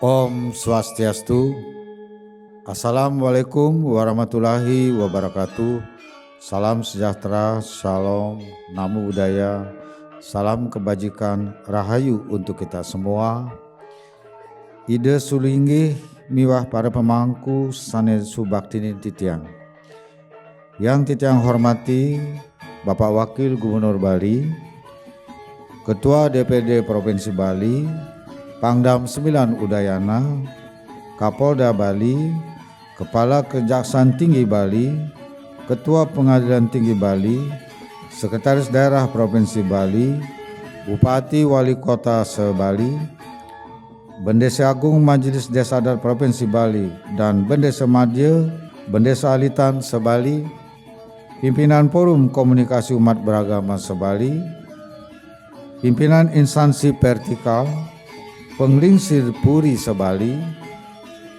Om Swastiastu. Assalamualaikum warahmatullahi wabarakatuh. Salam sejahtera, shalom, namo buddhaya, salam kebajikan, rahayu untuk kita semua. Ide sulinggih miwah para pemangku sane subaktini titiang. Yang titiang hormati Bapak Wakil Gubernur Bali, Ketua DPD Provinsi Bali, Pangdam 9 Udayana, Kapolda Bali, Kepala Kejaksaan Tinggi Bali, Ketua Pengadilan Tinggi Bali, Sekretaris Daerah Provinsi Bali, Bupati Wali Kota se-Bali, Bendesa Agung Majelis Desa Adat Provinsi Bali dan Bendesa Madya, Bendesa Alitan se-Bali, Pimpinan Forum Komunikasi Umat Beragama se-Bali, Pimpinan Instansi Vertikal, Penglingsir Puri se-Bali,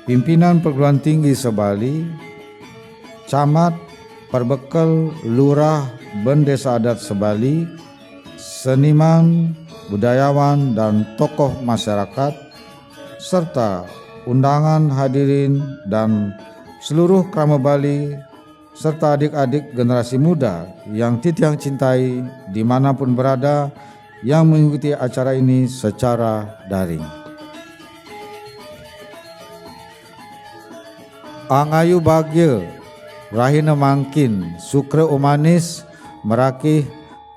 Pimpinan Perguruan Tinggi se-Bali, Camat, Perbekel, Lurah, Bendesa Adat se-Bali, seniman, budayawan, dan tokoh masyarakat, serta undangan hadirin dan seluruh krama Bali, serta adik-adik generasi muda yang titiang cintai dimanapun berada, yang mengikuti acara ini secara daring. Angayu bagya, rahina mangkin, sukre umanis, merakih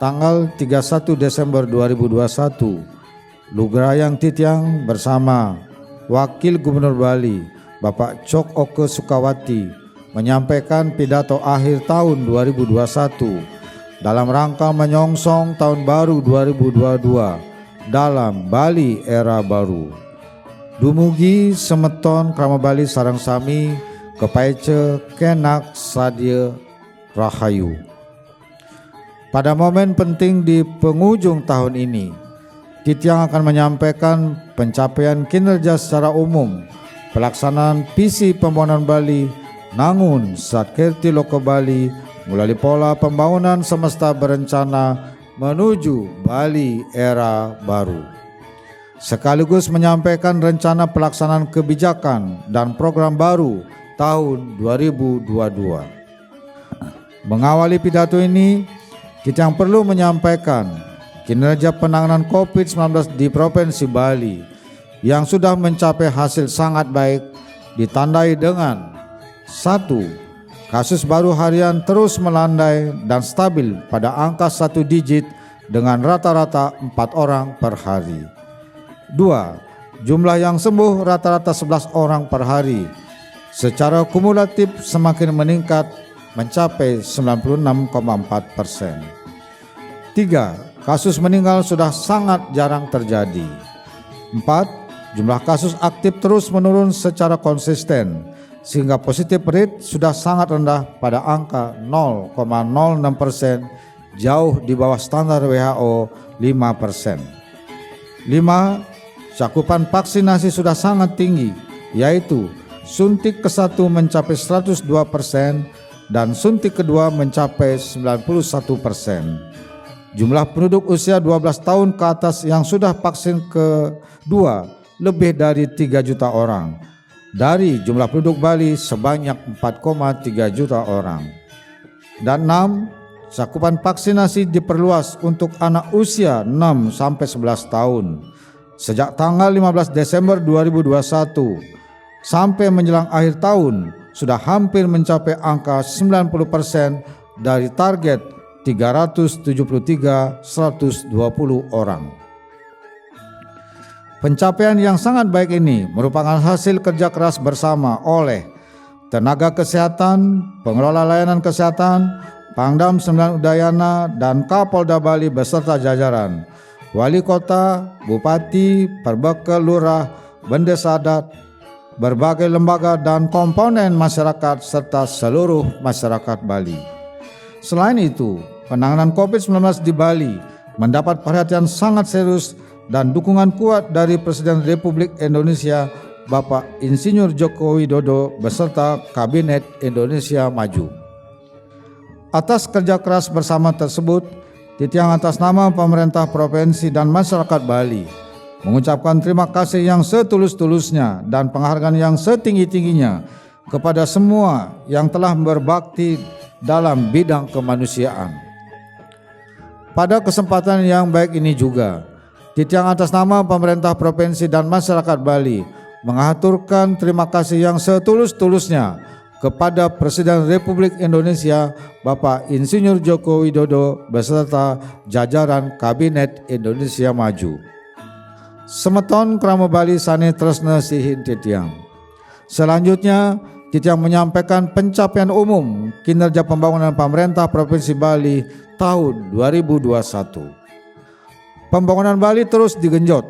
tanggal 31 Desember 2021. Lugrayang titiang bersama Wakil Gubernur Bali, Bapak Cok Oke Sukawati, menyampaikan pidato akhir tahun 2021 dalam rangka menyongsong tahun baru 2022 dalam Bali era baru. Dumugi semeton krama Bali sareng sami kepaice kenak sadya rahayu. Pada momen penting di penghujung tahun ini, titiang akan menyampaikan pencapaian kinerja secara umum, pelaksanaan visi pembangunan Bali, nangun Satkirti Loko Bali melalui pola pembangunan semesta berencana menuju Bali era baru. Sekaligus menyampaikan rencana pelaksanaan kebijakan dan program baru tahun 2022. Mengawali pidato ini, kita yang perlu menyampaikan kinerja penanganan COVID-19 di Provinsi Bali yang sudah mencapai hasil sangat baik, ditandai dengan 1. Kasus baru harian terus melandai dan stabil pada angka 1 digit dengan rata-rata 4 orang per hari. 2. Jumlah yang sembuh rata-rata 11 orang per hari. Secara kumulatif semakin meningkat mencapai 96,4%. 3. Kasus meninggal sudah sangat jarang terjadi. 4. Jumlah kasus aktif terus menurun secara konsisten, sehingga positive rate sudah sangat rendah pada angka 0,06%, jauh di bawah standar WHO 5%. 5. Cakupan vaksinasi sudah sangat tinggi, yaitu suntik ke-1 mencapai 102% dan suntik kedua mencapai 91%. Jumlah penduduk usia 12 tahun ke atas yang sudah vaksin kedua lebih dari 3 juta orang. Dari jumlah penduduk Bali sebanyak 4,3 juta orang. Dan 6. Cakupan vaksinasi diperluas untuk anak usia 6 sampai 11 tahun. Sejak tanggal 15 Desember 2021 sampai menjelang akhir tahun sudah hampir mencapai angka 90% dari target 373.120 orang. Pencapaian yang sangat baik ini merupakan hasil kerja keras bersama oleh tenaga kesehatan, pengelola layanan kesehatan, Pangdam 9 Udayana, dan Kapolda Bali beserta jajaran, Wali Kota, Bupati, Perbekel, Lurah, Bendesa Adat, berbagai lembaga dan komponen masyarakat serta seluruh masyarakat Bali. Selain itu, penanganan COVID-19 di Bali mendapat perhatian sangat serius dan dukungan kuat dari Presiden Republik Indonesia Bapak Insinyur Joko Widodo beserta Kabinet Indonesia Maju. Atas kerja keras bersama tersebut, titiang atas nama pemerintah provinsi dan masyarakat Bali, mengucapkan terima kasih yang setulus-tulusnya dan penghargaan yang setinggi-tingginya kepada semua yang telah berbakti dalam bidang kemanusiaan. Pada kesempatan yang baik ini juga, Titiang atas nama pemerintah provinsi dan masyarakat Bali mengaturkan terima kasih yang setulus-tulusnya kepada Presiden Republik Indonesia Bapak Insinyur Joko Widodo beserta jajaran Kabinet Indonesia Maju. Semeton Krama Bali Sane Tresna Sihin Titiang. Selanjutnya, Titiang menyampaikan pencapaian umum kinerja pembangunan pemerintah Provinsi Bali tahun 2021. Pembangunan Bali terus digenjot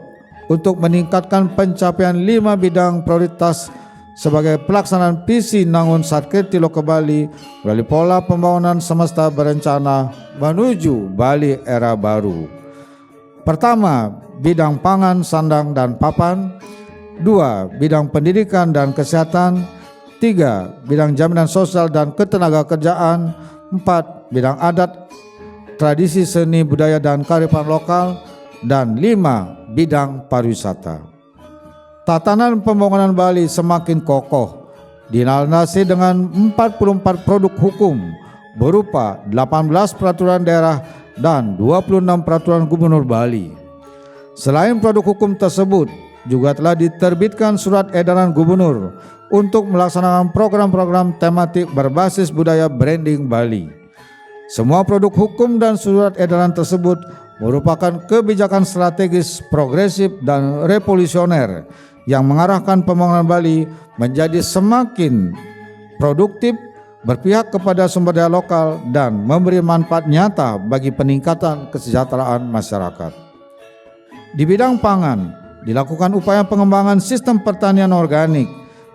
untuk meningkatkan pencapaian 5 bidang prioritas sebagai pelaksanaan visi Nangun Satkirti Loka Bali melalui pola pembangunan semesta berencana menuju Bali era baru. Pertama, bidang pangan, sandang, dan papan. 2, bidang pendidikan dan kesehatan. 3, bidang jaminan sosial dan ketenagakerjaan. 4, bidang adat, tradisi, seni, budaya, dan kearifan lokal. Dan 5, bidang pariwisata. Tatanan pembangunan Bali semakin kokoh, dilandasi dengan 44 produk hukum berupa 18 peraturan daerah dan 26 peraturan gubernur Bali. Selain produk hukum tersebut, juga telah diterbitkan surat edaran gubernur untuk melaksanakan program-program tematik berbasis budaya branding Bali. Semua produk hukum dan surat edaran tersebut merupakan kebijakan strategis, progresif, dan revolusioner yang mengarahkan pembangunan Bali menjadi semakin produktif, berpihak kepada sumber daya lokal, dan memberi manfaat nyata bagi peningkatan kesejahteraan masyarakat. Di bidang pangan, dilakukan upaya pengembangan sistem pertanian organik,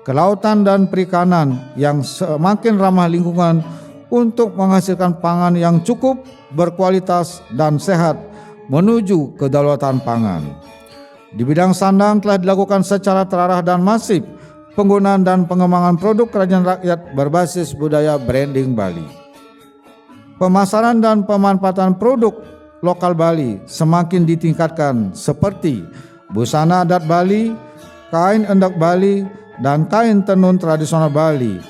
kelautan dan perikanan yang semakin ramah lingkungan untuk menghasilkan pangan yang cukup, berkualitas, dan sehat menuju kedaulatan pangan. Di bidang sandang telah dilakukan secara terarah dan masif penggunaan dan pengembangan produk kerajaan rakyat berbasis budaya branding Bali. Pemasaran dan pemanfaatan produk lokal Bali semakin ditingkatkan seperti busana adat Bali, kain endek Bali, dan kain tenun tradisional Bali,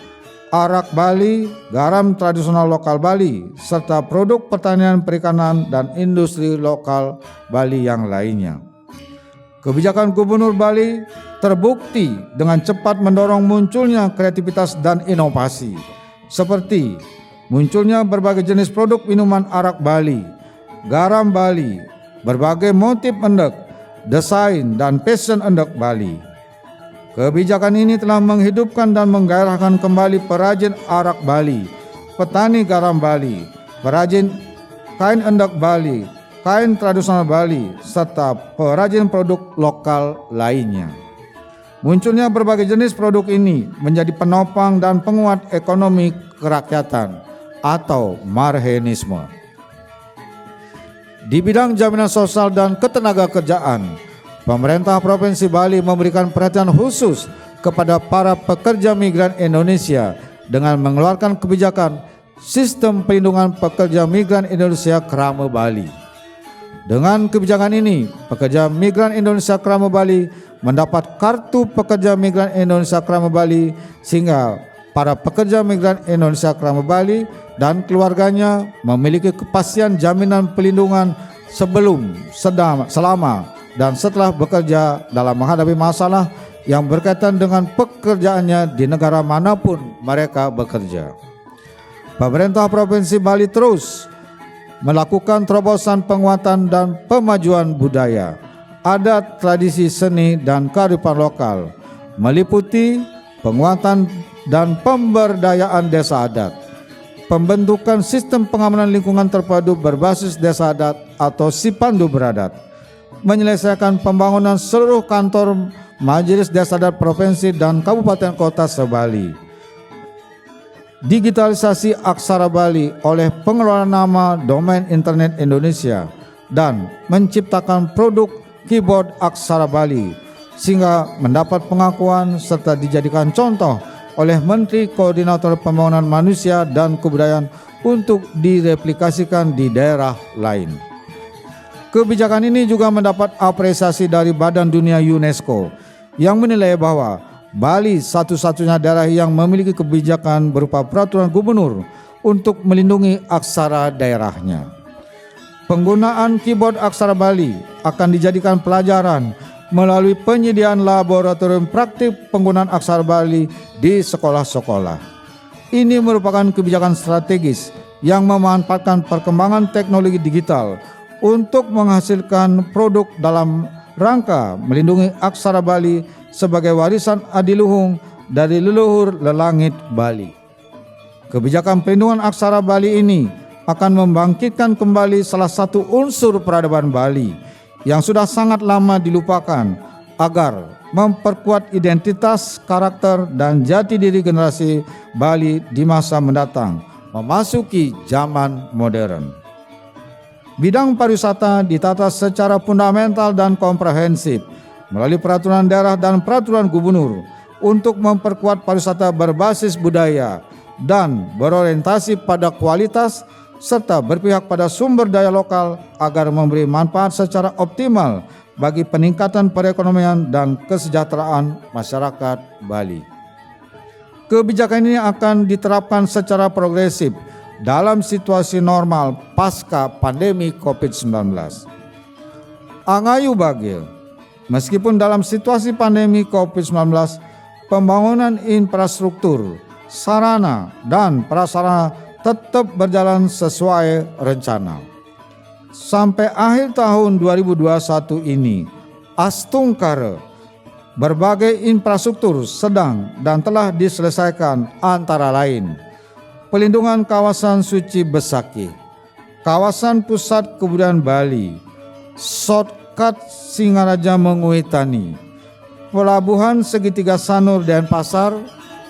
arak Bali, garam tradisional lokal Bali, serta produk pertanian, perikanan, dan industri lokal Bali yang lainnya. Kebijakan Gubernur Bali terbukti dengan cepat mendorong munculnya kreativitas dan inovasi, seperti munculnya berbagai jenis produk minuman arak Bali, garam Bali, berbagai motif endek, desain, dan fashion endek Bali. Kebijakan ini telah menghidupkan dan menggairahkan kembali perajin arak Bali, petani garam Bali, perajin kain endek Bali, kain tradisional Bali, serta perajin produk lokal lainnya. Munculnya berbagai jenis produk ini menjadi penopang dan penguat ekonomi kerakyatan atau marhenisme. Di bidang jaminan sosial dan ketenagakerjaan, pemerintah Provinsi Bali memberikan perhatian khusus kepada para pekerja migran Indonesia dengan mengeluarkan kebijakan Sistem Perlindungan Pekerja Migran Indonesia Krama Bali. Dengan kebijakan ini, pekerja migran Indonesia Krama Bali mendapat kartu pekerja migran Indonesia Krama Bali, sehingga para pekerja migran Indonesia Krama Bali dan keluarganya memiliki kepastian jaminan perlindungan sebelum, selama, dan setelah bekerja dalam menghadapi masalah yang berkaitan dengan pekerjaannya di negara manapun mereka bekerja. Pemerintah Provinsi Bali terus melakukan terobosan penguatan dan pemajuan budaya, adat, tradisi, seni, dan kearifan lokal, meliputi penguatan dan pemberdayaan desa adat, pembentukan sistem pengamanan lingkungan terpadu berbasis desa adat atau Sipandu Beradat, menyelesaikan pembangunan seluruh kantor Majelis Desa Adat Provinsi dan Kabupaten Kota se-Bali, digitalisasi Aksara Bali oleh pengelola nama domain internet Indonesia, dan menciptakan produk keyboard Aksara Bali sehingga mendapat pengakuan serta dijadikan contoh oleh Menteri Koordinator Pembangunan Manusia dan Kebudayaan untuk direplikasikan di daerah lain. Kebijakan ini juga mendapat apresiasi dari Badan Dunia UNESCO yang menilai bahwa Bali satu-satunya daerah yang memiliki kebijakan berupa peraturan gubernur untuk melindungi aksara daerahnya. Penggunaan keyboard aksara Bali akan dijadikan pelajaran melalui penyediaan laboratorium praktik penggunaan aksara Bali di sekolah-sekolah. Ini merupakan kebijakan strategis yang memanfaatkan perkembangan teknologi digital untuk menghasilkan produk dalam rangka melindungi aksara Bali sebagai warisan adiluhung dari leluhur lelangit Bali. Kebijakan perlindungan aksara Bali ini akan membangkitkan kembali salah satu unsur peradaban Bali yang sudah sangat lama dilupakan agar memperkuat identitas, karakter, dan jati diri generasi Bali di masa mendatang memasuki zaman modern. Bidang pariwisata ditata secara fundamental dan komprehensif melalui peraturan daerah dan peraturan gubernur untuk memperkuat pariwisata berbasis budaya dan berorientasi pada kualitas serta berpihak pada sumber daya lokal agar memberi manfaat secara optimal bagi peningkatan perekonomian dan kesejahteraan masyarakat Bali. Kebijakan ini akan diterapkan secara progresif dalam situasi normal pasca pandemi COVID-19. Angayu Bagil, meskipun dalam situasi pandemi COVID-19, pembangunan infrastruktur, sarana, dan prasarana tetap berjalan sesuai rencana. Sampai akhir tahun 2021 ini, Astungkara, berbagai infrastruktur sedang dan telah diselesaikan antara lain pelindungan kawasan suci Besaki, kawasan pusat kebudayaan Bali, shortcut Singaraja Menguitani, pelabuhan segitiga Sanur Denpasar,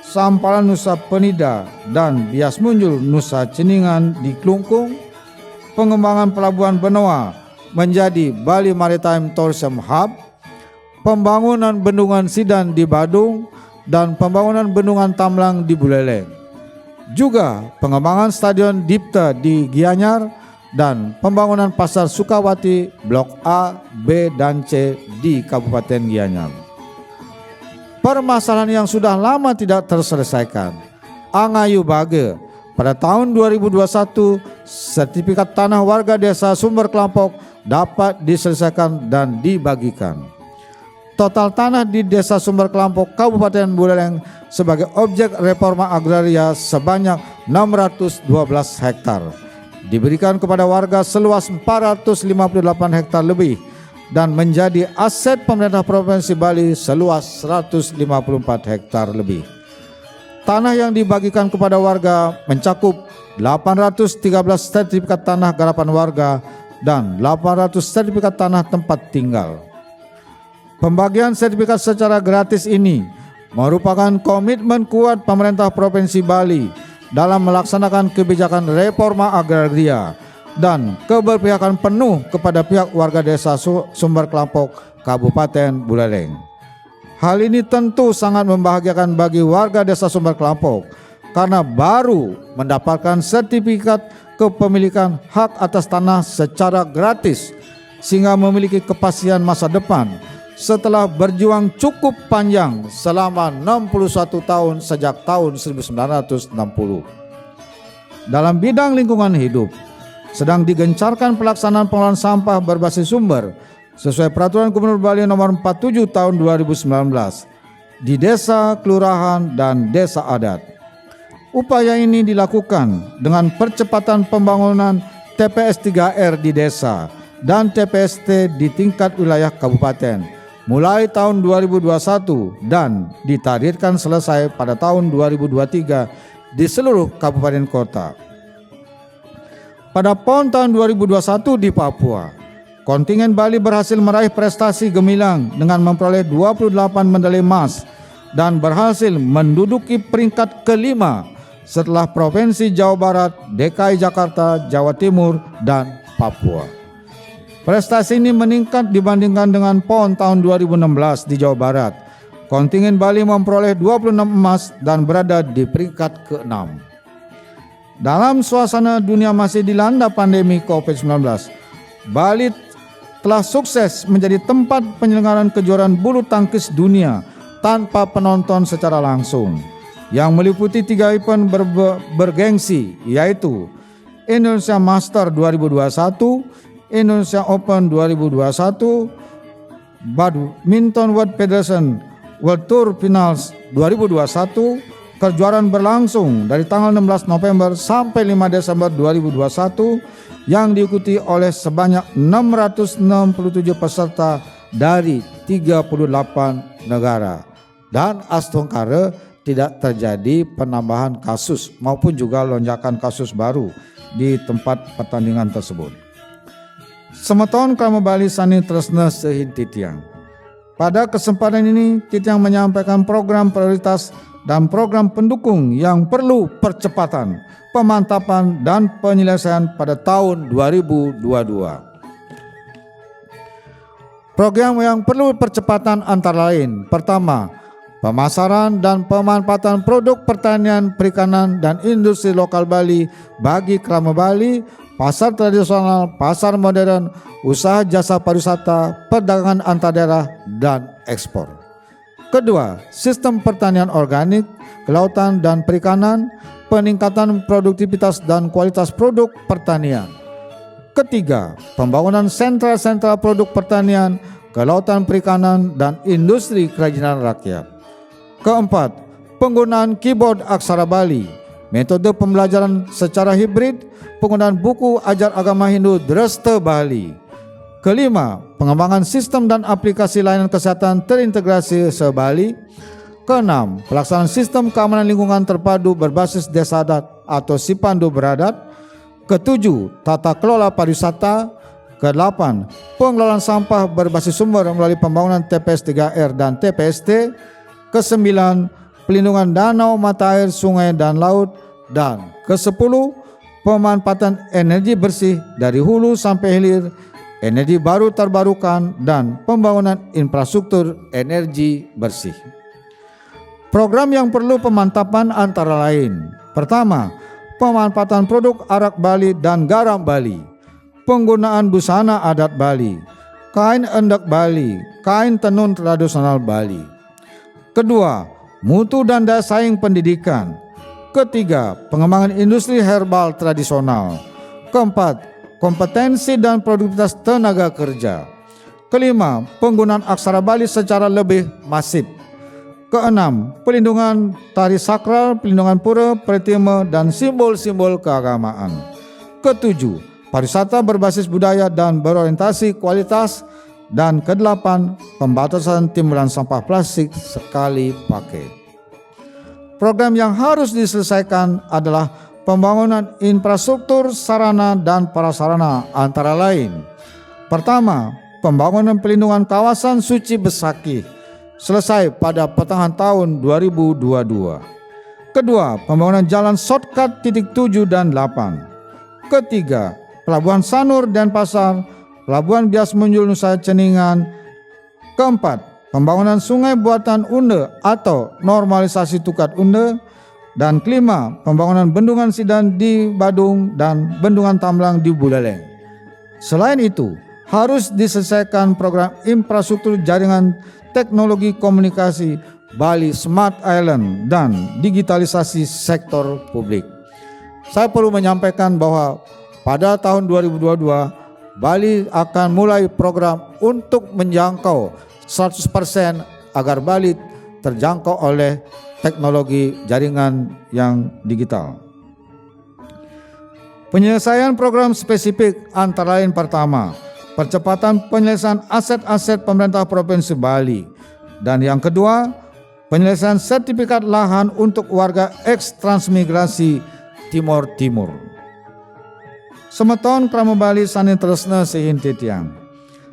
Sampalan Nusa Penida, dan Bias Munjul Nusa Ceningan di Klungkung, pengembangan pelabuhan Benoa menjadi Bali Maritime Tourism Hub, pembangunan bendungan Sidan di Badung, dan pembangunan bendungan Tamlang di Buleleng. Juga pengembangan Stadion Dipta di Gianyar dan pembangunan Pasar Sukawati Blok A, B, dan C di Kabupaten Gianyar. Permasalahan yang sudah lama tidak terselesaikan. Angayu Bage, pada tahun 2021, sertifikat tanah warga desa Sumber Kelampok dapat diselesaikan dan dibagikan. Total tanah di desa Sumber Kelampok, Kabupaten Buleleng sebagai objek reforma agraria sebanyak 612 hektar. Diberikan kepada warga seluas 458 hektar lebih dan menjadi aset pemerintah Provinsi Bali seluas 154 hektar lebih. Tanah yang dibagikan kepada warga mencakup 813 sertifikat tanah garapan warga dan 800 sertifikat tanah tempat tinggal. Pembagian sertifikat secara gratis ini merupakan komitmen kuat pemerintah Provinsi Bali dalam melaksanakan kebijakan reforma agraria dan keberpihakan penuh kepada pihak warga desa Sumber Kelampok, Kabupaten Buleleng. Hal ini tentu sangat membahagiakan bagi warga desa Sumber Kelampok karena baru mendapatkan sertifikat kepemilikan hak atas tanah secara gratis sehingga memiliki kepastian masa depan setelah berjuang cukup panjang selama 61 tahun sejak tahun 1960. Dalam bidang lingkungan hidup, sedang digencarkan pelaksanaan pengelolaan sampah berbasis sumber sesuai Peraturan Gubernur Bali Nomor 47 Tahun 2019 di desa, kelurahan, dan desa adat. Upaya ini dilakukan dengan percepatan pembangunan TPS 3R di desa dan TPST di tingkat wilayah kabupaten mulai tahun 2021 dan ditargetkan selesai pada tahun 2023 di seluruh kabupaten kota. Pada PON tahun 2021 di Papua, kontingen Bali berhasil meraih prestasi gemilang dengan memperoleh 28 medali emas dan berhasil menduduki peringkat kelima setelah Provinsi Jawa Barat, DKI Jakarta, Jawa Timur, dan Papua. Prestasi ini meningkat dibandingkan dengan PON tahun 2016 di Jawa Barat. Kontingen Bali memperoleh 26 emas dan berada di peringkat ke-6. Dalam suasana dunia masih dilanda pandemi COVID-19, Bali telah sukses menjadi tempat penyelenggaraan kejuaraan bulu tangkis dunia tanpa penonton secara langsung, yang meliputi 3 event bergengsi, yaitu Indonesia Master 2021, Indonesia Open 2021, Badminton World Federation World Tour Finals 2021. Kejuaraan berlangsung dari tanggal 16 November sampai 5 Desember 2021 yang diikuti oleh sebanyak 667 peserta dari 38 negara. Dan astungkara tidak terjadi penambahan kasus maupun juga lonjakan kasus baru di tempat pertandingan tersebut. Semeton Krama Bali Sani Tresna Sehin Titiang. Pada kesempatan ini Titiang menyampaikan program prioritas dan program pendukung yang perlu percepatan, pemantapan dan penyelesaian pada tahun 2022. Program yang perlu percepatan antara lain: pertama, pemasaran dan pemanfaatan produk pertanian, perikanan dan industri lokal Bali bagi Krama Bali, pasar tradisional, pasar modern, usaha jasa pariwisata, perdagangan antar daerah dan ekspor. Kedua, sistem pertanian organik, kelautan dan perikanan, peningkatan produktivitas dan kualitas produk pertanian. Ketiga, pembangunan sentra-sentra produk pertanian, kelautan perikanan dan industri kerajinan rakyat. Keempat, penggunaan keyboard aksara Bali, metode pembelajaran secara hibrid, penggunaan buku ajar agama Hindu Dresta Bali. Kelima, pengembangan sistem dan aplikasi layanan kesehatan terintegrasi se-Bali. Keenam, pelaksanaan sistem keamanan lingkungan terpadu berbasis desa adat atau Sipandu Beradat. Ketujuh, tata kelola pariwisata. Kedelapan, pengelolaan sampah berbasis sumber melalui pembangunan TPS 3R dan TPST. Kesembilan, pelindungan danau, mata air, sungai dan laut. Dan kesepuluh, pemanfaatan energi bersih dari hulu sampai hilir, energi baru terbarukan dan pembangunan infrastruktur energi bersih. Program yang perlu pemantapan antara lain: pertama, pemanfaatan produk arak Bali dan garam Bali, penggunaan busana adat Bali, kain endek Bali, kain tenun tradisional Bali. Kedua, mutu dan daya saing pendidikan. Ketiga, pengembangan industri herbal tradisional. Keempat, kompetensi dan produktivitas tenaga kerja. Kelima, penggunaan aksara Bali secara lebih masif. Keenam, pelindungan tari sakral, pelindungan pura, pratima dan simbol-simbol keagamaan. Ketujuh, pariwisata berbasis budaya dan berorientasi kualitas. Dan kedelapan, pembatasan timbulan sampah plastik sekali pakai. Program yang harus diselesaikan adalah pembangunan infrastruktur sarana dan prasarana antara lain. Pertama, pembangunan pelindungan kawasan suci Besakih selesai pada pertengahan tahun 2022. Kedua, pembangunan jalan shortcut titik 7 dan 8. Ketiga, Pelabuhan Sanur Denpasar, Pelabuhan Bias Munjul Nusa Ceningan. Keempat, pembangunan sungai buatan Unde atau normalisasi Tukat Unde. Dan kelima, pembangunan bendungan Sidan di Badung dan bendungan Tamblang di Buleleng. Selain itu, harus diselesaikan program infrastruktur jaringan teknologi komunikasi Bali Smart Island dan digitalisasi sektor publik. Saya perlu menyampaikan bahwa pada tahun 2022 Bali akan mulai program untuk menjangkau 100% agar Bali terjangkau oleh teknologi jaringan yang digital. Penyelesaian program spesifik antara lain: pertama, percepatan penyelesaian aset-aset pemerintah Provinsi Bali, dan yang kedua, penyelesaian sertifikat lahan untuk warga eks-transmigrasi Timor Timur. Semeton Krama Bali Sani Tresna Sehin Titiang.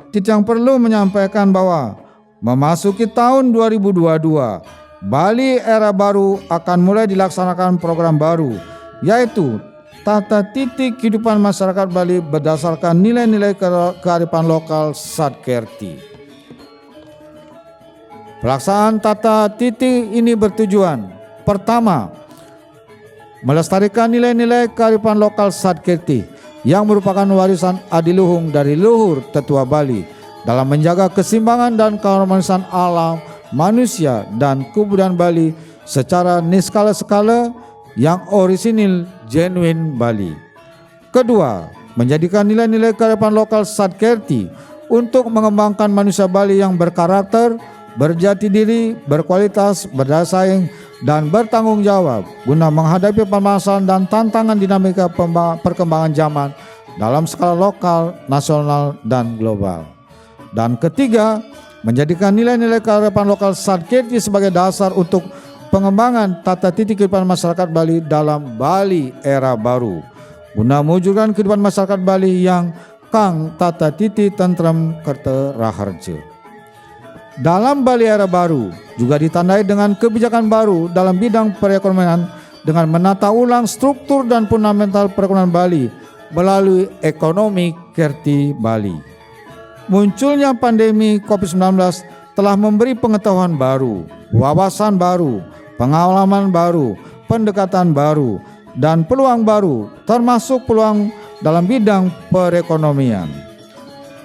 Titiang perlu menyampaikan bahwa memasuki tahun 2022, Bali era baru akan mulai dilaksanakan program baru, yaitu tata titik kehidupan masyarakat Bali berdasarkan nilai-nilai kearifan lokal Sadkerti. Pelaksanaan tata titik ini bertujuan: pertama, melestarikan nilai-nilai kearifan lokal Sadkerti yang merupakan warisan adiluhung dari leluhur tetua Bali dalam menjaga keseimbangan dan keharmonisan alam, manusia, dan kebudayaan Bali secara niskala-skala yang orisinil genuine Bali. Kedua, menjadikan nilai-nilai kearifan lokal Sadkerti untuk mengembangkan manusia Bali yang berkarakter, berjati diri, berkualitas, berdaya saing, dan bertanggung jawab guna menghadapi permasalahan dan tantangan dinamika perkembangan zaman dalam skala lokal, nasional, dan global. Dan ketiga, menjadikan nilai-nilai kearifan lokal Sadkerti sebagai dasar untuk pengembangan tata titi kehidupan masyarakat Bali dalam Bali era baru guna mewujudkan kehidupan masyarakat Bali yang kang tata titi tentrem kerta raharja. Dalam Bali era baru juga ditandai dengan kebijakan baru dalam bidang perekonomian dengan menata ulang struktur dan fundamental perekonomian Bali melalui ekonomi Kerti Bali. Munculnya pandemi COVID-19 telah memberi pengetahuan baru, wawasan baru, pengalaman baru, pendekatan baru, dan peluang baru, termasuk peluang dalam bidang perekonomian.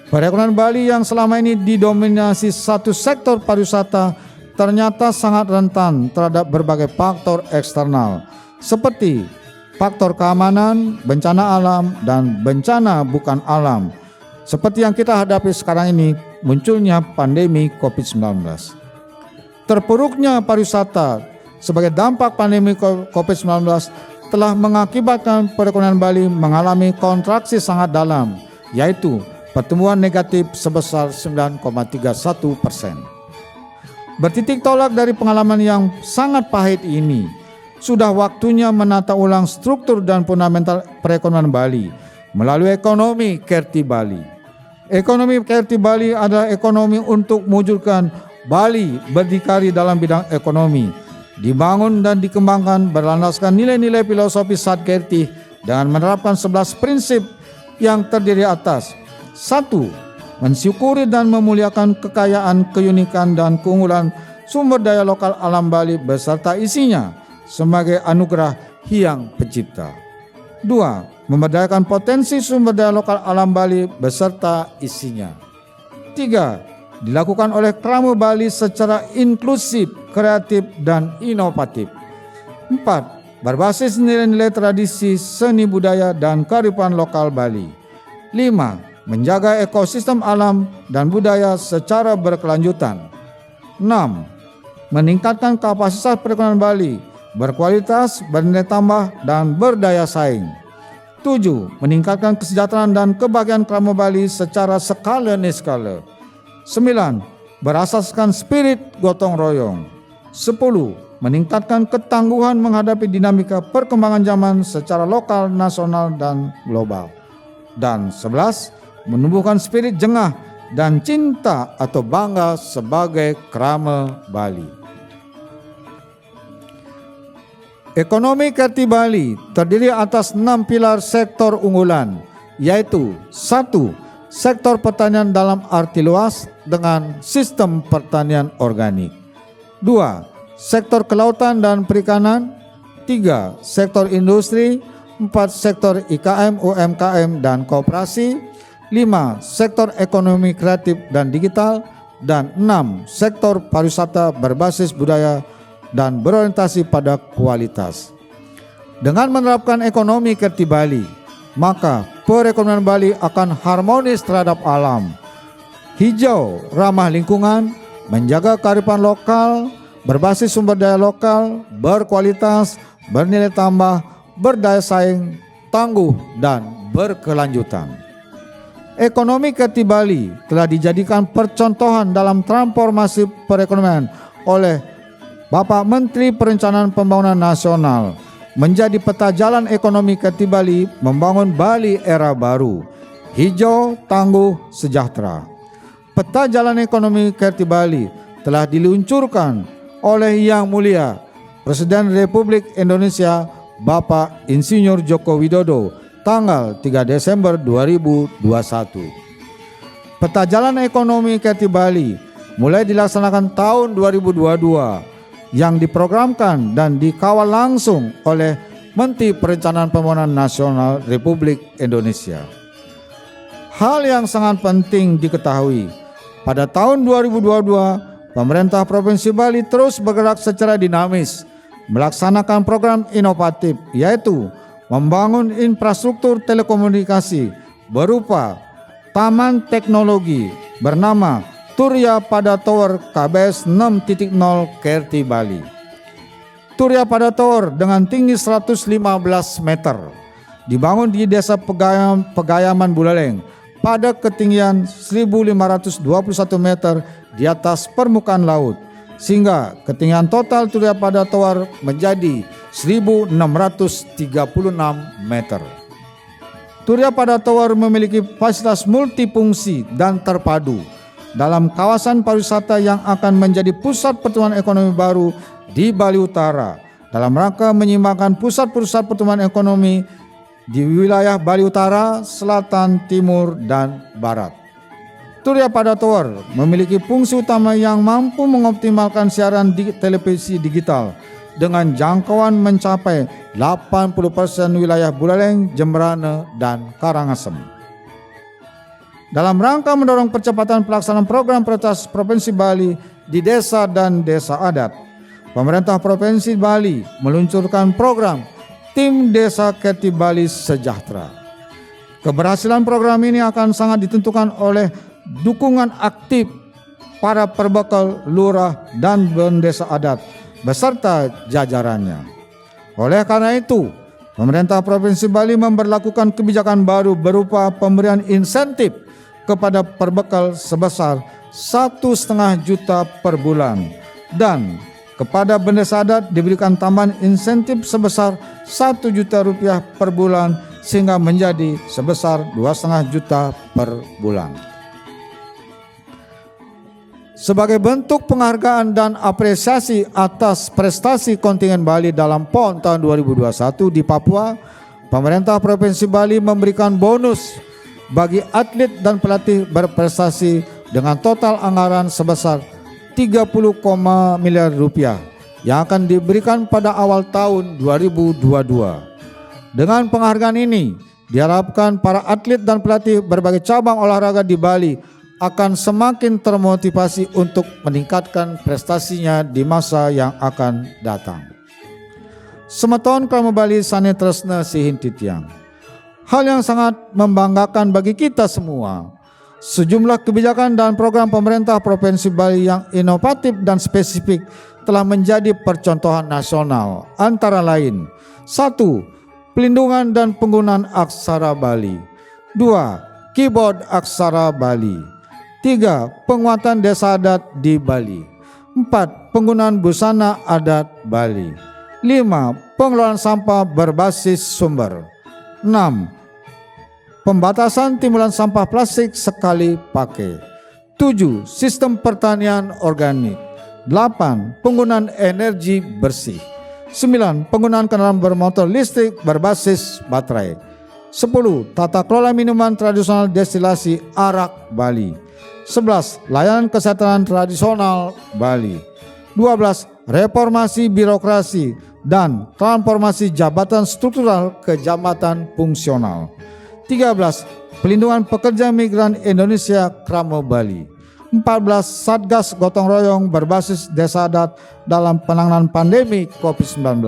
Perekonomian Bali yang selama ini didominasi satu sektor pariwisata ternyata sangat rentan terhadap berbagai faktor eksternal seperti faktor keamanan, bencana alam, dan bencana bukan alam seperti yang kita hadapi sekarang ini, munculnya pandemi COVID-19. Terpuruknya pariwisata sebagai dampak pandemi COVID-19 telah mengakibatkan perekonomian Bali mengalami kontraksi sangat dalam, yaitu pertumbuhan negatif sebesar 9,31%. Bertitik tolak dari pengalaman yang sangat pahit ini, sudah waktunya menata ulang struktur dan fundamental perekonomian Bali melalui ekonomi Kerti Bali. Ekonomi Kerti Bali adalah ekonomi untuk mewujudkan Bali berdikari dalam bidang ekonomi, dibangun dan dikembangkan berlandaskan nilai-nilai filosofi Sadkerti dengan menerapkan 11 prinsip yang terdiri atas 1. Mensyukuri dan memuliakan kekayaan, keunikan, dan keunggulan sumber daya lokal alam Bali beserta isinya sebagai anugerah Hyang Pencipta. 2. Memberdayakan potensi sumber daya lokal alam Bali beserta isinya. 3. Dilakukan oleh Krama Bali secara inklusif, kreatif, dan inovatif. 4. Berbasis nilai-nilai tradisi, seni budaya, dan kearifan lokal Bali. 5. Menjaga ekosistem alam dan budaya secara berkelanjutan. 6. Meningkatkan kapasitas perekonomian Bali, berkualitas, bernilai tambah, dan berdaya saing. 7. Meningkatkan kesejahteraan dan kebahagiaan Krama Bali secara skala niskala. 9. Berasaskan spirit gotong royong. 10. Meningkatkan ketangguhan menghadapi dinamika perkembangan zaman secara lokal, nasional, dan global. Dan 11. Menumbuhkan spirit jengah dan cinta atau bangga sebagai Krama Bali. Ekonomi Kerti Bali terdiri atas 6 pilar sektor unggulan, yaitu 1. Sektor pertanian dalam arti luas dengan sistem pertanian organik. 2. Sektor kelautan dan perikanan. 3. Sektor industri. 4. Sektor IKM, UMKM, dan koperasi. 5. Sektor ekonomi kreatif dan digital. Dan 6. Sektor pariwisata berbasis budaya dan berorientasi pada kualitas. Dengan menerapkan ekonomi Kerti Bali, maka perekonomian Bali akan harmonis terhadap alam, hijau, ramah lingkungan, menjaga kearifan lokal, berbasis sumber daya lokal, berkualitas, bernilai tambah, berdaya saing, tangguh, dan berkelanjutan. Ekonomi Kerti Bali telah dijadikan percontohan dalam transformasi perekonomian oleh Bapak Menteri Perencanaan Pembangunan Nasional menjadi peta jalan ekonomi Kerti Bali membangun Bali era baru, hijau, tangguh, sejahtera. Peta jalan ekonomi Kerti Bali telah diluncurkan oleh Yang Mulia Presiden Republik Indonesia Bapak Insinyur Joko Widodo tanggal 3 Desember 2021. Peta jalan ekonomi Kerti Bali mulai dilaksanakan tahun 2022 yang diprogramkan dan dikawal langsung oleh Menteri Perencanaan Pembangunan Nasional Republik Indonesia. Hal yang sangat penting diketahui, pada tahun 2022, pemerintah Provinsi Bali terus bergerak secara dinamis, melaksanakan program inovatif, yaitu membangun infrastruktur telekomunikasi berupa Taman Teknologi bernama Turya Pada Tower KBS 6.0 Kerti Bali. Turya Pada Tower dengan tinggi 115 meter dibangun di Desa Pegayaman Buleleng pada ketinggian 1.521 meter di atas permukaan laut, sehingga ketinggian total Turya Pada Tower menjadi 1.636 meter. Turya Pada Tower memiliki fasilitas multifungsi dan terpadu dalam kawasan pariwisata yang akan menjadi pusat pertumbuhan ekonomi baru di Bali Utara dalam rangka menyeimbangkan pusat-pusat pertumbuhan ekonomi di wilayah Bali Utara, Selatan, Timur, dan Barat. Turya Pada Tower memiliki fungsi utama yang mampu mengoptimalkan siaran televisi digital dengan jangkauan mencapai 80% wilayah Buleleng, Jemberana, dan Karangasem. Dalam rangka mendorong percepatan pelaksanaan program prioritas Provinsi Bali di desa dan desa adat, pemerintah Provinsi Bali meluncurkan program Tim Desa Kerti Bali Sejahtera. Keberhasilan program ini akan sangat ditentukan oleh dukungan aktif para perbekal lurah dan desa adat beserta jajarannya. Oleh karena itu, pemerintah Provinsi Bali memberlakukan kebijakan baru berupa pemberian insentif kepada perbekal sebesar 1,5 juta per bulan, dan kepada bendesa adat diberikan tambahan insentif sebesar 1 juta rupiah per bulan sehingga menjadi sebesar 2,5 juta per bulan. Sebagai bentuk penghargaan dan apresiasi atas prestasi kontingen Bali dalam PON tahun 2021 di Papua, pemerintah Provinsi Bali memberikan bonus bagi atlet dan pelatih berprestasi dengan total anggaran sebesar 30, miliar rupiah yang akan diberikan pada awal tahun 2022. Dengan penghargaan ini, diharapkan para atlet dan pelatih berbagai cabang olahraga di Bali akan semakin termotivasi untuk meningkatkan prestasinya di masa yang akan datang. Semeton Krama Bali Sane Tresna Sihin Titiang. Hal yang sangat membanggakan bagi kita semua, sejumlah kebijakan dan program pemerintah Provinsi Bali yang inovatif dan spesifik telah menjadi percontohan nasional, antara lain: 1. Pelindungan dan penggunaan aksara Bali. 2. Keyboard aksara Bali. 3. Penguatan desa adat di Bali. 4. Penggunaan busana adat Bali. 5. Pengelolaan sampah berbasis sumber. 6. Pembatasan timbulan sampah plastik sekali pakai. 7. Sistem pertanian organik. 8. Penggunaan energi bersih. 9. Penggunaan kendaraan bermotor listrik berbasis baterai. 10. Tata kelola minuman tradisional destilasi arak Bali. 11. Layanan kesehatan tradisional Bali. 12. Reformasi birokrasi dan transformasi jabatan struktural ke jabatan fungsional. 13. Pelindungan pekerja migran Indonesia Krama Bali. 14. Satgas gotong royong berbasis desa adat dalam penanganan pandemi COVID-19.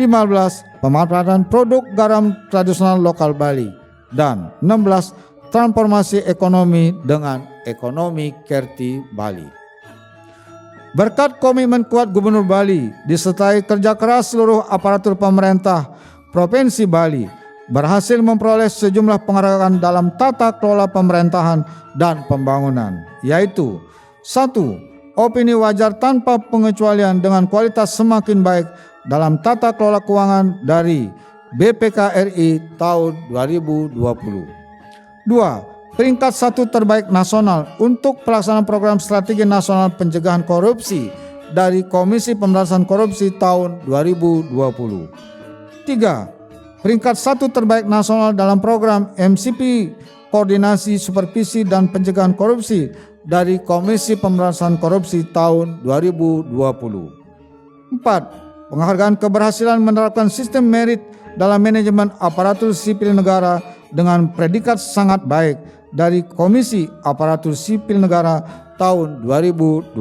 15. Pemanfaatan produk garam tradisional lokal Bali. Dan 16. Transformasi ekonomi dengan ekonomi Kerti Bali. Berkat komitmen kuat Gubernur Bali disertai kerja keras seluruh aparatur pemerintah Provinsi Bali, berhasil memperoleh sejumlah penghargaan dalam tata kelola pemerintahan dan pembangunan, yaitu: 1. Opini wajar tanpa pengecualian dengan kualitas semakin baik dalam tata kelola keuangan dari BPK RI tahun 2020. 2. Peringkat 1 terbaik nasional untuk pelaksanaan program strategi nasional pencegahan korupsi dari Komisi Pemberantasan Korupsi tahun 2020. 3. Peringkat 1 terbaik nasional dalam program MCP Koordinasi Supervisi dan Pencegahan Korupsi dari Komisi Pemberantasan Korupsi tahun 2020. 4. penghargaan keberhasilan menerapkan sistem merit dalam manajemen aparatur sipil negara dengan predikat sangat baik dari Komisi Aparatur Sipil Negara tahun 2021.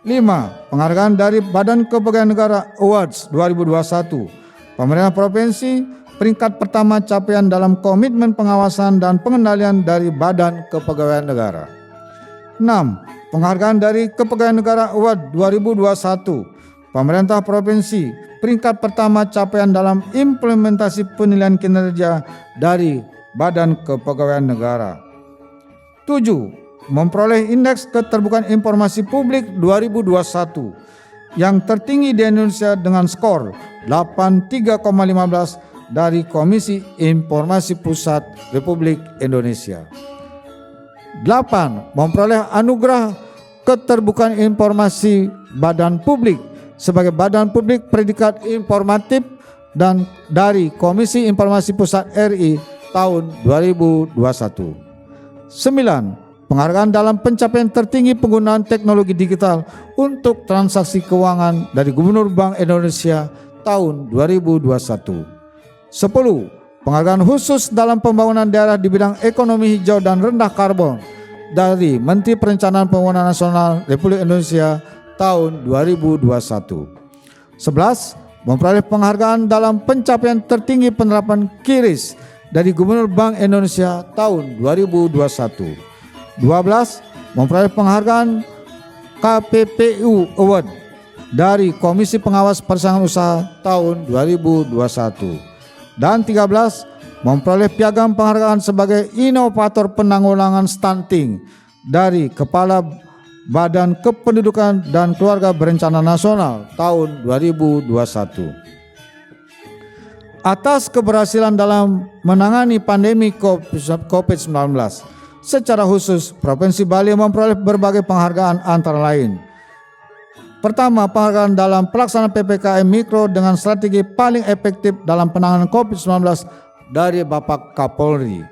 5. Penghargaan dari Badan Kepegawaian Negara Awards 2021. Pemerintah Provinsi peringkat pertama capaian dalam komitmen pengawasan dan pengendalian dari Badan Kepegawaian Negara. 6. Penghargaan dari Kepegawaian Negara Award 2021. Pemerintah Provinsi peringkat pertama capaian dalam implementasi penilaian kinerja dari Badan Kepegawaian Negara. 7. Memperoleh Indeks Keterbukaan Informasi Publik 2021 yang tertinggi di Indonesia dengan skor 83,15 dari Komisi Informasi Pusat Republik Indonesia. 8. Memperoleh anugerah Keterbukaan Informasi Badan Publik sebagai badan publik predikat informatif dan dari Komisi Informasi Pusat RI tahun 2021. 9. Penghargaan dalam pencapaian tertinggi penggunaan teknologi digital untuk transaksi keuangan dari Gubernur Bank Indonesia tahun 2021. 10. Penghargaan khusus dalam pembangunan daerah di bidang ekonomi hijau dan rendah karbon dari Menteri Perencanaan Pembangunan Nasional Republik Indonesia tahun 2021. 11. Memperoleh penghargaan dalam pencapaian tertinggi penerapan QRIS dari Gubernur Bank Indonesia tahun 2021. 12. Memperoleh penghargaan KPPU Award dari Komisi Pengawas Persaingan Usaha tahun 2021. Dan 13. Memperoleh piagam penghargaan sebagai inovator penanggulangan stunting dari Kepala Badan Kependudukan dan Keluarga Berencana Nasional tahun 2021. Atas keberhasilan dalam menangani pandemi COVID-19, secara khusus Provinsi Bali memperoleh berbagai penghargaan antara lain. Pertama, penghargaan dalam pelaksanaan PPKM Mikro dengan strategi paling efektif dalam penanganan COVID-19 dari Bapak Kapolri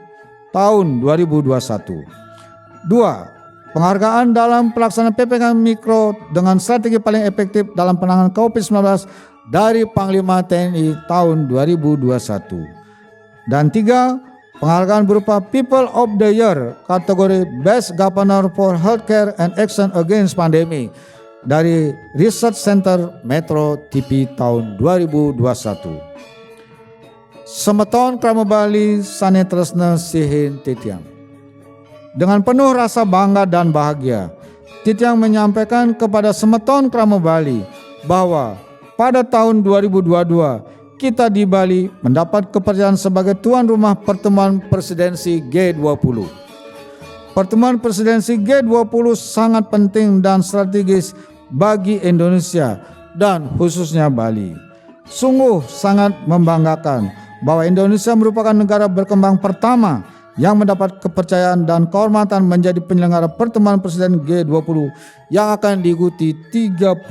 tahun 2021. 2. Penghargaan dalam pelaksanaan PPKM Mikro dengan strategi paling efektif dalam penanganan COVID-19 dari Panglima TNI tahun 2021. Dan 3. Penghargaan berupa People of the Year kategori Best Governor for Healthcare and Action Against Pandemic dari Research Center Metro TV tahun 2021. Semeton Krama Bali Sanetresna Sihin Titiang. Dengan penuh rasa bangga dan bahagia, Titiang menyampaikan kepada Semeton Krama Bali bahwa pada tahun 2022 kita di Bali mendapat kepercayaan sebagai tuan rumah pertemuan presidensi G20. Pertemuan presidensi G20 sangat penting dan strategis bagi Indonesia dan khususnya Bali. Sungguh sangat membanggakan bahwa Indonesia merupakan negara berkembang pertama yang mendapat kepercayaan dan kehormatan menjadi penyelenggara pertemuan presiden G20 yang akan diikuti 39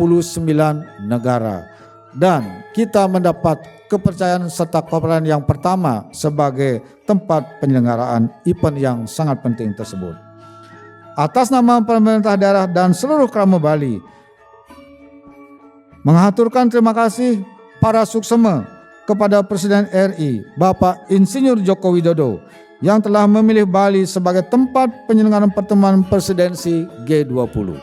negara. Dan kita mendapat kepercayaan serta kehormatan yang pertama sebagai tempat penyelenggaraan event yang sangat penting tersebut. Atas nama pemerintah daerah dan seluruh Krama Bali, mengaturkan terima kasih para suksema kepada Presiden RI Bapak Insinyur Joko Widodo yang telah memilih Bali sebagai tempat penyelenggaraan pertemuan presidensi G20.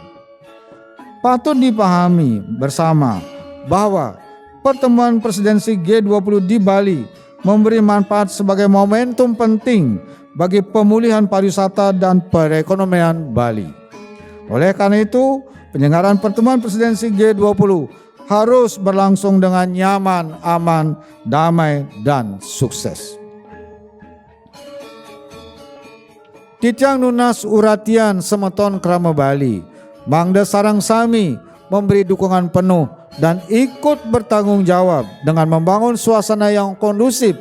Patut dipahami bersama bahwa pertemuan presidensi G20 di Bali memberi manfaat sebagai momentum penting bagi pemulihan pariwisata dan perekonomian Bali. Oleh karena itu, penyelenggaraan pertemuan presidensi G20 harus berlangsung dengan nyaman, aman, damai, dan sukses. Titiang Nunas Uratian Semeton Krama Bali, Mangda Sarang Sami memberi dukungan penuh dan ikut bertanggung jawab dengan membangun suasana yang kondusif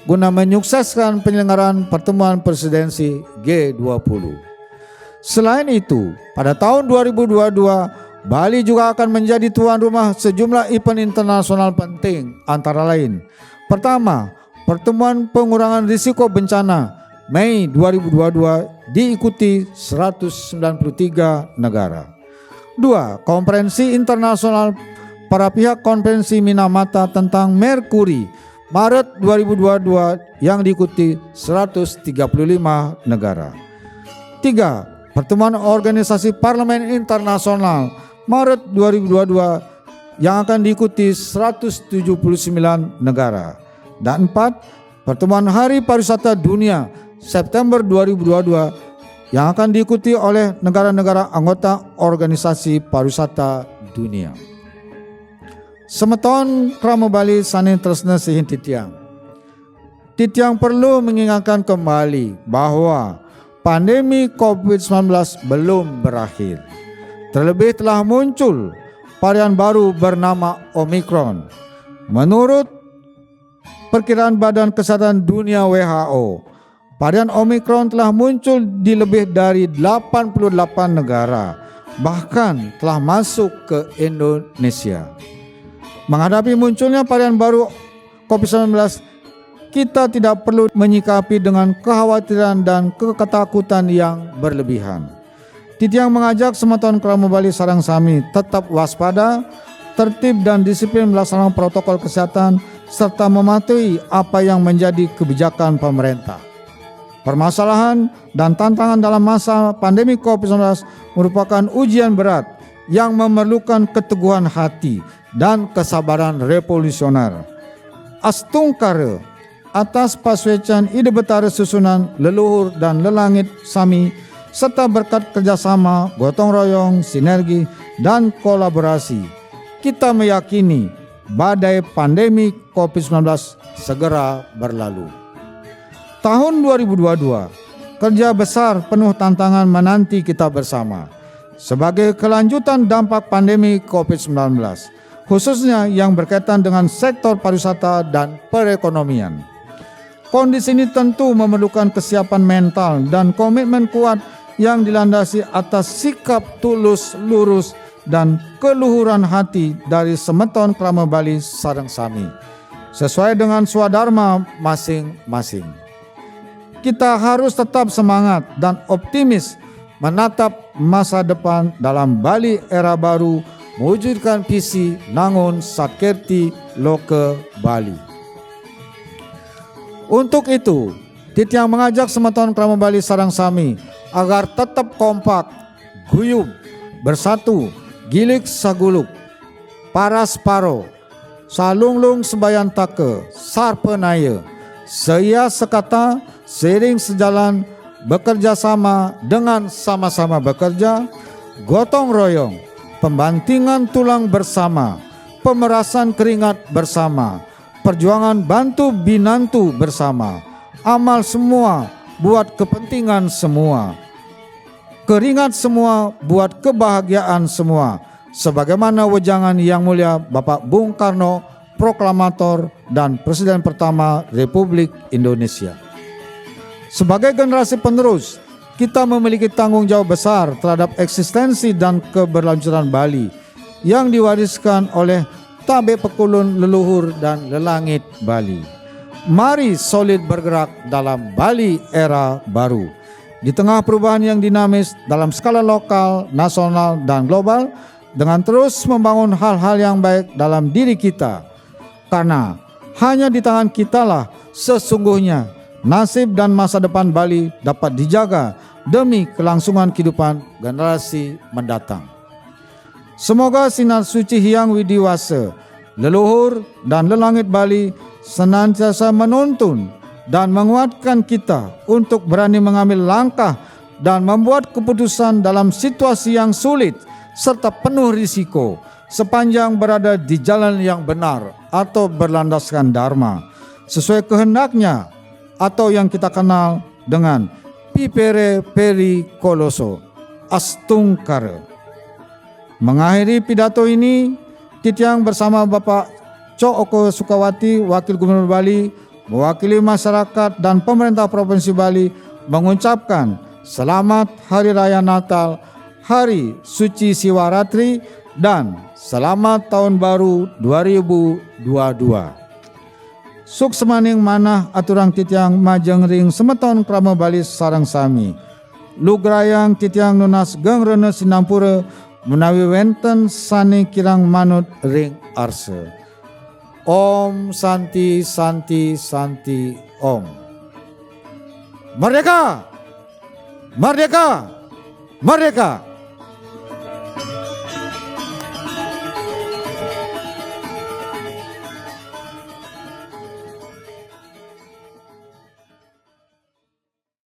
guna menyukseskan penyelenggaraan pertemuan presidensi G20. Selain itu, pada tahun 2022, Bali juga akan menjadi tuan rumah sejumlah event internasional penting antara lain. Pertama, pertemuan pengurangan risiko bencana Mei 2022 diikuti 193 negara. 2. Konferensi internasional para pihak Konvensi Minamata tentang Merkuri Maret 2022 yang diikuti 135 negara. 3. Pertemuan Organisasi Parlemen Internasional Maret 2022 yang akan diikuti 179 negara. Dan 4. Pertemuan Hari Pariwisata Dunia September 2022 yang akan diikuti oleh negara-negara anggota Organisasi Pariwisata Dunia. Semeton Krama Bali saning tresna sihin titiang. Titiang perlu mengingatkan kembali bahwa pandemi COVID-19 belum berakhir. Terlebih telah muncul varian baru bernama Omicron. Menurut perkiraan Badan Kesehatan Dunia WHO, varian Omicron telah muncul di lebih dari 88 negara, bahkan telah masuk ke Indonesia. Menghadapi munculnya varian baru COVID-19, kita tidak perlu menyikapi dengan kekhawatiran dan ketakutan yang berlebihan. Titiang mengajak semeton Krama Bali sareng sami tetap waspada, tertib dan disiplin melaksanakan protokol kesehatan serta mematuhi apa yang menjadi kebijakan pemerintah. Permasalahan dan tantangan dalam masa pandemi COVID-19 merupakan ujian berat yang memerlukan keteguhan hati dan kesabaran revolusioner. Astungkara atas paswecan ide betara susunan leluhur dan lelangit sami serta berkat kerjasama, gotong royong, sinergi, dan kolaborasi, kita meyakini badai pandemi COVID-19 segera berlalu. Tahun 2022, kerja besar penuh tantangan menanti kita bersama. Sebagai kelanjutan dampak pandemi COVID-19, khususnya yang berkaitan dengan sektor pariwisata dan perekonomian. Kondisi ini tentu memerlukan kesiapan mental dan komitmen kuat yang dilandasi atas sikap tulus, lurus, dan keluhuran hati dari semeton Krama Bali sareng sami, sesuai dengan swadharma masing-masing. Kita harus tetap semangat dan optimis menatap masa depan dalam Bali era baru, mewujudkan visi Nangun Sakerti Loke Bali. Untuk itu, Titiang mengajak semeton Krama Bali sareng sami agar tetap kompak, guyub, bersatu, gilik saguluk, paras paro, salunglung sembayan take, sarpenaya, seia sekata, seiring sejalan, bekerja sama dengan sama-sama bekerja, gotong royong, pembantingan tulang bersama, pemerasan keringat bersama, perjuangan bantu binantu bersama, amal semua buat kepentingan semua, keringat semua buat kebahagiaan semua, sebagaimana wejangan Yang Mulia Bapak Bung Karno, proklamator dan Presiden pertama Republik Indonesia. Sebagai generasi penerus, kita memiliki tanggung jawab besar terhadap eksistensi dan keberlanjutan Bali yang diwariskan oleh tabe pekulun leluhur dan lelangit Bali. Mari solid bergerak dalam Bali era baru. Di tengah perubahan yang dinamis dalam skala lokal, nasional, dan global, dengan terus membangun hal-hal yang baik dalam diri kita. Karena hanya di tangan kitalah sesungguhnya nasib dan masa depan Bali dapat dijaga demi kelangsungan kehidupan generasi mendatang. Semoga sinar suci Hyang Widiwasa, leluhur dan lelangit Bali senantiasa menuntun dan menguatkan kita untuk berani mengambil langkah dan membuat keputusan dalam situasi yang sulit serta penuh risiko sepanjang berada di jalan yang benar atau berlandaskan dharma sesuai kehendaknya, atau yang kita kenal dengan Pipere Peri Koloso, Astungkara. Mengakhiri pidato ini, Titiang bersama Bapak Cok Oko Sukawati, Wakil Gubernur Bali, mewakili masyarakat dan pemerintah Provinsi Bali mengucapkan Selamat Hari Raya Natal, Hari Suci Siwaratri, dan Selamat Tahun Baru 2022. Suksemaning manah aturang Titiang majeng ring semeton Krama Bali sareng sami. Lugrayang Titiang nunas gengrene sinampura menawi wenten sane kirang manut ring arse. Om Santi Santi Santi Om. Merdeka! Merdeka! Merdeka!